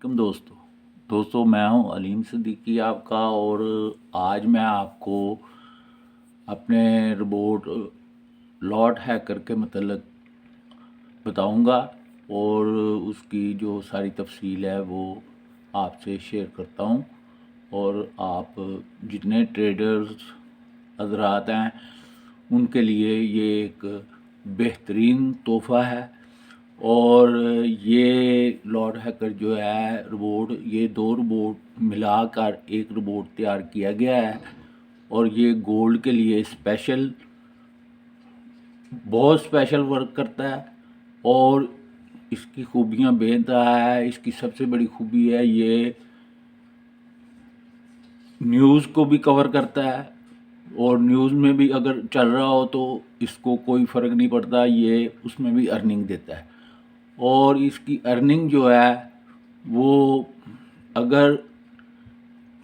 वालेकुम दोस्तों मैं हूं अलीम सिद्दीकी आपका। और आज मैं आपको अपने रोबोट लॉट हैकर के मतलब बताऊंगा और उसकी जो सारी तफसील है वो आपसे शेयर करता हूं। और आप जितने ट्रेडर्स हजरात हैं उनके लिए ये एक बेहतरीन तोहफ़ा है। और ये लॉर्ड हैकर जो है रोबोट, ये दो रोबोट मिलाकर एक रोबोट तैयार किया गया है। और ये गोल्ड के लिए बहुत स्पेशल वर्क करता है। और इसकी खूबियाँ बेनतहा है। इसकी सबसे बड़ी खूबी है ये न्यूज़ को भी कवर करता है। और न्यूज़ में भी अगर चल रहा हो तो इसको कोई फ़र्क नहीं पड़ता, ये उसमें भी अर्निंग देता है। और इसकी अर्निंग जो है वो अगर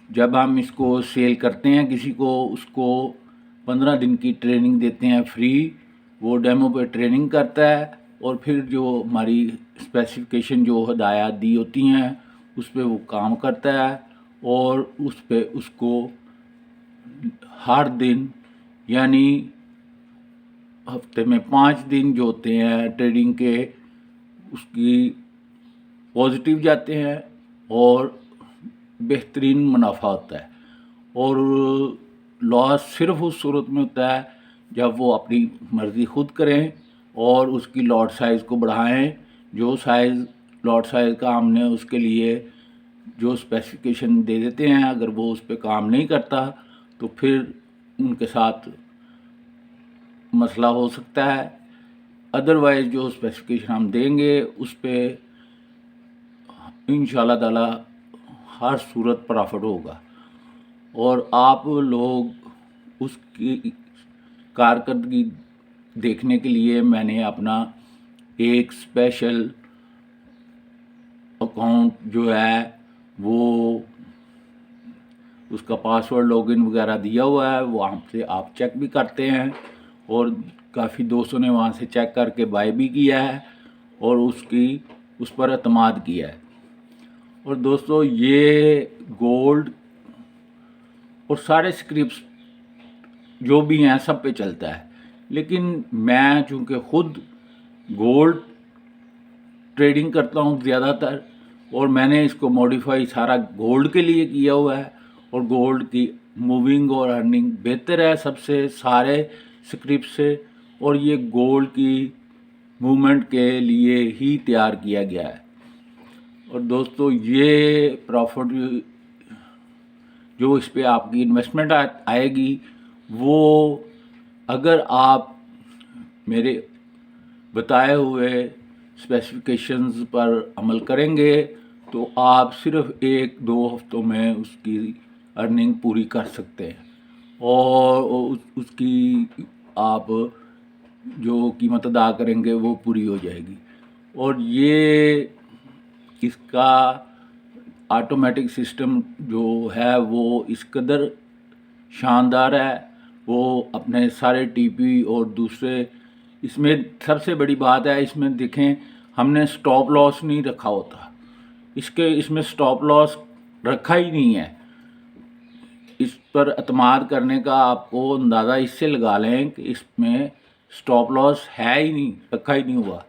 जब हम इसको सेल करते हैं किसी को, उसको 15 दिन की ट्रेनिंग देते हैं फ्री। वो डेमो पे ट्रेनिंग करता है और फिर जो हमारी स्पेसिफिकेशन जो हदायत दी होती हैं उस पर वो काम करता है। और उस पे उसको हर दिन यानी हफ्ते में 5 दिन जो होते हैं ट्रेडिंग के, उसकी पॉजिटिव जाते हैं और बेहतरीन मुनाफा होता है। और लॉस सिर्फ उस सूरत में होता है जब वो अपनी मर्ज़ी खुद करें और उसकी लॉट साइज़ को बढ़ाएं। जो साइज़ लॉट साइज़ का हमने उसके लिए जो स्पेसिफिकेशन दे देते हैं, अगर वो उस पर काम नहीं करता तो फिर उनके साथ मसला हो सकता है। अदरवाइज़ जो स्पेसिफिकेशन हम देंगे उस पर इंशाल्लाह ताला हर सूरत प्रॉफिट होगा। और आप लोग उसकी कारकर्दगी देखने के लिए मैंने अपना एक स्पेशल अकाउंट जो है वो उसका पासवर्ड लॉगिन वगैरह दिया हुआ है, वहाँ से आप चेक भी करते हैं। और काफ़ी दोस्तों ने वहाँ से चेक करके बाय भी किया है और उस पर एतमाद किया है। और दोस्तों ये गोल्ड और सारे स्क्रिप्ट्स जो भी हैं सब पे चलता है, लेकिन मैं चूँकि खुद गोल्ड ट्रेडिंग करता हूँ ज़्यादातर, और मैंने इसको मॉडिफाई सारा गोल्ड के लिए किया हुआ है। और गोल्ड की मूविंग और अर्निंग बेहतर है सबसे सारे स्क्रिप्ट से। और ये गोल्ड की मूवमेंट के लिए ही तैयार किया गया है। और दोस्तों ये प्रॉफिट जो इस पे आपकी इन्वेस्टमेंट आएगी वो अगर आप मेरे बताए हुए स्पेसिफिकेशंस पर अमल करेंगे तो आप सिर्फ 1-2 हफ्तों में उसकी अर्निंग पूरी कर सकते हैं। और उसकी आप जो कीमत अदा करेंगे वो पूरी हो जाएगी। और ये इसका ऑटोमेटिक सिस्टम जो है वो इस कदर शानदार है। वो अपने सारे टीपी और दूसरे, इसमें सबसे बड़ी बात है, इसमें देखें हमने स्टॉप लॉस नहीं रखा होता। इसमें स्टॉप लॉस रखा ही नहीं है। इस पर एतमाद करने का आपको अंदाज़ा इससे लगा लें कि इसमें स्टॉप लॉस है ही नहीं, रखा ही नहीं हुआ।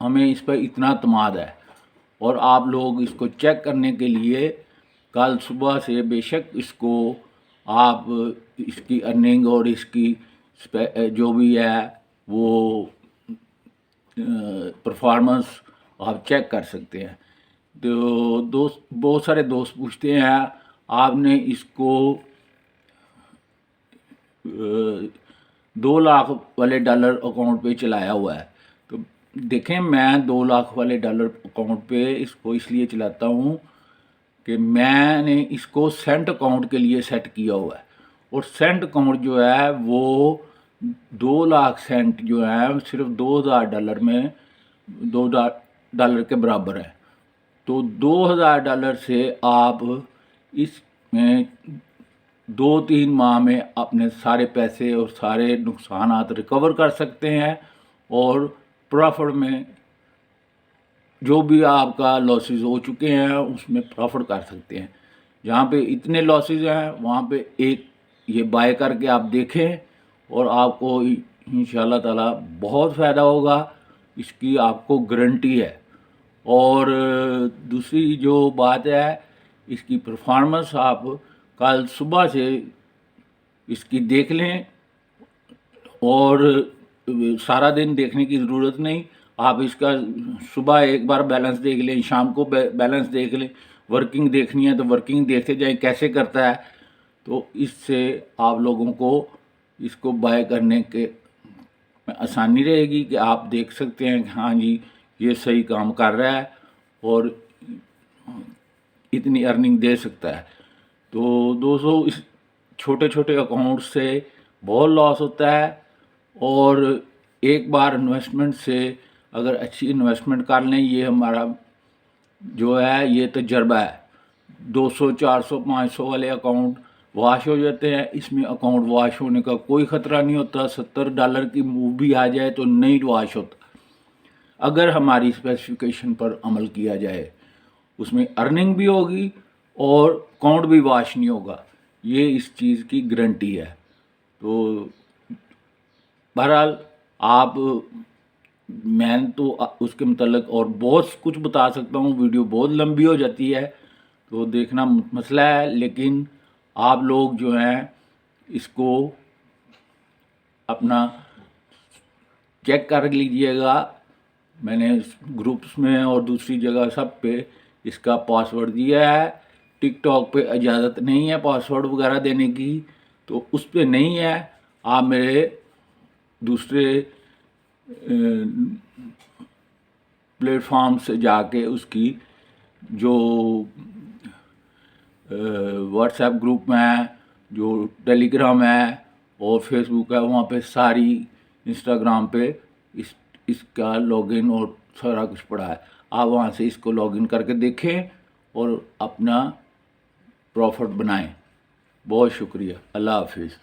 हमें इस पर इतना एतमाद है। और आप लोग इसको चेक करने के लिए कल सुबह से बेशक इसको आप इसकी अर्निंग और इसकी जो भी है वो परफॉर्मेंस आप चेक कर सकते हैं। तो बहुत सारे दोस्त पूछते हैं आपने इसको 2 लाख वाले डॉलर अकाउंट पे चलाया हुआ है। तो देखें मैं 2 लाख वाले डॉलर अकाउंट पे इसको इसलिए चलाता हूँ कि मैंने इसको सेंट अकाउंट के लिए सेट किया हुआ है। और सेंट अकाउंट जो है वो 2 लाख सेंट जो है सिर्फ $2000 में $2 के बराबर है। तो $2000 से आप इसमें 2-3 माह में अपने सारे पैसे और सारे नुकसानात रिकवर कर सकते हैं और प्रॉफिट में جو بھی آپ کا لاسز ہو چکے ہیں اس میں پروفٹ کر سکتے ہیں. جہاں پہ اتنے لاسز ہیں وہاں پہ ایک یہ بائی کر کے آپ دیکھیں اور آپ کو انشاءاللہ تعالیٰ بہت فائدہ ہوگا، اس کی آپ کو گارنٹی ہے. اور دوسری جو بات ہے، اس کی پرفارمنس آپ کل صبح سے اس کی دیکھ لیں، اور سارا دن دیکھنے کی ضرورت نہیں. آپ اس کا صبح ایک بار بیلنس دیکھ لیں، شام کو بیلنس دیکھ لیں، ورکنگ دیکھنی ہے تو ورکنگ دیکھتے جائیں کیسے کرتا ہے. تو اس سے آپ لوگوں کو اس کو بائی کرنے کے آسانی رہے گی کہ آپ دیکھ سکتے ہیں کہ ہاں جی یہ صحیح کام کر رہا ہے اور اتنی ارننگ دے سکتا ہے. تو دوستو اس چھوٹے چھوٹے اکاؤنٹ سے بہت لاس ہوتا ہے، اور ایک بار انویسٹمنٹ سے اگر اچھی انویسٹمنٹ کر لیں، یہ ہمارا جو ہے یہ تجربہ ہے. 200 400 500 والے اکاؤنٹ واش ہو جاتے ہیں، اس میں اکاؤنٹ واش ہونے کا کوئی خطرہ نہیں ہوتا. $70 کی موو بھی آ جائے تو نہیں واش ہوتا اگر ہماری اسپیسیفکیشن پر عمل کیا جائے. اس میں ارننگ بھی ہوگی اور اکاؤنٹ بھی واش نہیں ہوگا، یہ اس چیز کی گارنٹی ہے. تو بہرحال آپ میں تو اس کے متعلق اور بہت کچھ بتا سکتا ہوں، ویڈیو بہت لمبی ہو جاتی ہے تو دیکھنا مسئلہ ہے. لیکن آپ لوگ جو ہیں اس کو اپنا چیک کر لیجئے گا. میں نے گروپس میں اور دوسری جگہ سب پہ اس کا پاسورڈ دیا ہے. ٹک ٹاک پہ اجازت نہیں ہے پاسورڈ وغیرہ دینے کی، تو اس پہ نہیں ہے. آپ میرے دوسرے پلیٹ فارم سے جا کے اس کی جو واٹس ایپ گروپ میں ہے، جو ٹیلی گرام ہے اور فیس بک ہے، وہاں پہ ساری انسٹاگرام پہ اس کا لاگ ان اور سارا کچھ پڑا ہے. آپ وہاں سے اس کو لاگ ان کر کے دیکھیں اور اپنا پروفٹ بنائیں. بہت شکریہ. اللہ حافظ.